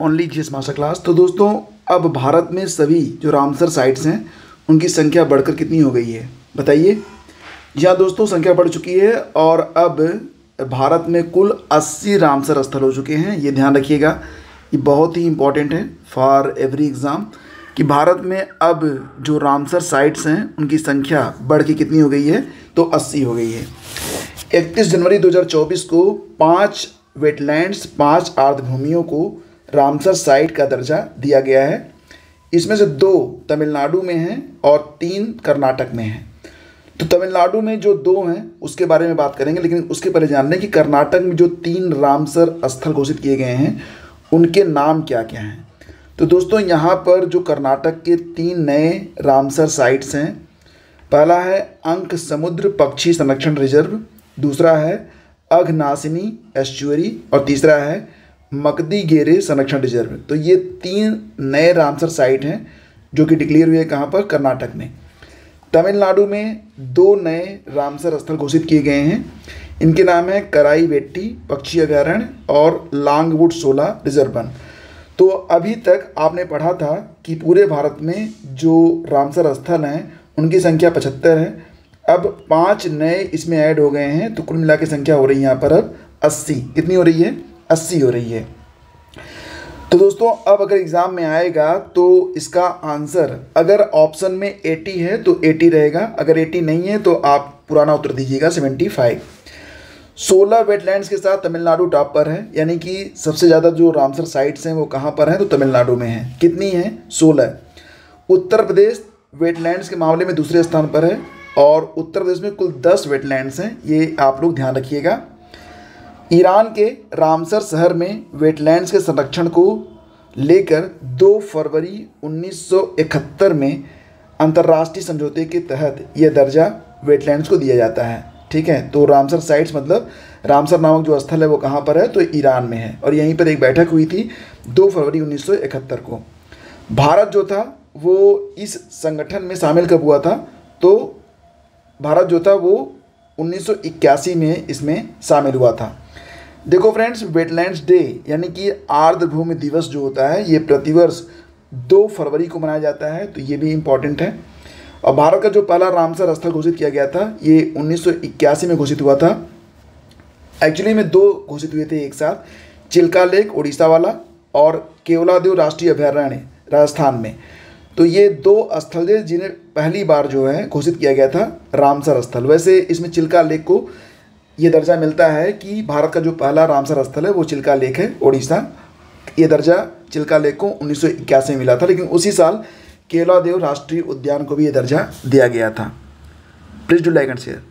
Only GS master class. तो दोस्तों, अब भारत में सभी जो रामसर साइट्स हैं उनकी संख्या बढ़कर कितनी हो गई है बताइए। जी हाँ दोस्तों, संख्या बढ़ चुकी है और अब भारत में कुल 80 रामसर स्थल हो चुके हैं। ये ध्यान रखिएगा, ये बहुत ही इंपॉर्टेंट है फॉर एवरी एग्ज़ाम कि भारत में अब जो रामसर साइट्स हैं उनकी संख्या बढ़ के कितनी हो गई है, तो 80 हो गई है। 31 जनवरी 2024 को 5 वेटलैंड्स, 5 आर्द्रभूमियों को रामसर साइट का दर्जा दिया गया है। इसमें से 2 तमिलनाडु में हैं और 3 कर्नाटक में हैं। तो तमिलनाडु में जो 2 हैं उसके बारे में बात करेंगे, लेकिन उसके पहले जान लें कि कर्नाटक में जो 3 रामसर स्थल घोषित किए गए हैं उनके नाम क्या क्या हैं। तो दोस्तों, यहाँ पर जो कर्नाटक के 3 नए रामसर साइट्स हैं, पहला है अंक समुद्र पक्षी संरक्षण रिजर्व, दूसरा है अघनासिनी एस्चुअरी और तीसरा है मकदीगेरे संरक्षण रिजर्व। तो ये 3 नए रामसर साइट हैं जो कि डिक्लेयर हुए कहाँ पर, कर्नाटक में। तमिलनाडु में 2 नए रामसर स्थल घोषित किए गए हैं। इनके नाम है कराईवेट्टी पक्षी अभयारण्य और लांगवुड सोला रिजर्व वन। तो अभी तक आपने पढ़ा था कि पूरे भारत में जो रामसर स्थल हैं उनकी संख्या 75 है। अब 5 नए इसमें ऐड हो गए हैं, तो कुल मिला के संख्या हो रही है यहाँ पर अब 80। कितनी हो रही है? 80 हो रही है। तो दोस्तों, अब अगर एग्ज़ाम में आएगा तो इसका आंसर अगर ऑप्शन में 80 है तो 80 रहेगा, अगर 80 नहीं है तो आप पुराना उत्तर दीजिएगा 75। 16 वेटलैंड्स के साथ तमिलनाडु टॉप पर है, यानी कि सबसे ज़्यादा जो रामसर साइट्स हैं वो कहाँ पर हैं, तो तमिलनाडु में हैं। कितनी हैं? 16। उत्तर प्रदेश वेटलैंड्स के मामले में दूसरे स्थान पर है और उत्तर प्रदेश में कुल 10 वेटलैंड्स हैं, ये आप लोग ध्यान रखिएगा। ईरान के रामसर शहर में वेटलैंड्स के संरक्षण को लेकर 2 फरवरी 1971 में अंतर्राष्ट्रीय समझौते के तहत यह दर्जा वेटलैंड्स को दिया जाता है। ठीक है, तो रामसर साइट्स मतलब रामसर नामक जो स्थल है वो कहाँ पर है, तो ईरान में है और यहीं पर एक बैठक हुई थी 2 फरवरी 1971 को। भारत जो था वो इस संगठन में शामिल कब हुआ था, तो भारत जो था वो 1981 में इसमें शामिल हुआ था। देखो फ्रेंड्स, वेटलैंड्स डे यानी कि आर्द्रभूमि दिवस जो होता है ये प्रतिवर्ष 2 फरवरी को मनाया जाता है, तो ये भी इम्पॉर्टेंट है। और भारत का जो पहला रामसर स्थल घोषित किया गया था ये 1981 में घोषित हुआ था। एक्चुअली में 2 घोषित हुए थे एक साथ, चिल्का लेक उड़ीसा वाला और केवलादेव राष्ट्रीय अभयारण्य राजस्थान में। तो ये 2 स्थल थे जिन्हें पहली बार जो है घोषित किया गया था रामसर स्थल। वैसे इसमें चिल्का लेक को ये दर्जा मिलता है कि भारत का जो पहला रामसर स्थल है वो चिल्का लेक है, उड़ीसा। ये दर्जा चिल्का लेक को 1981 में मिला था, लेकिन उसी साल केवलादेव राष्ट्रीय उद्यान को भी ये दर्जा दिया गया था। Please do like and share.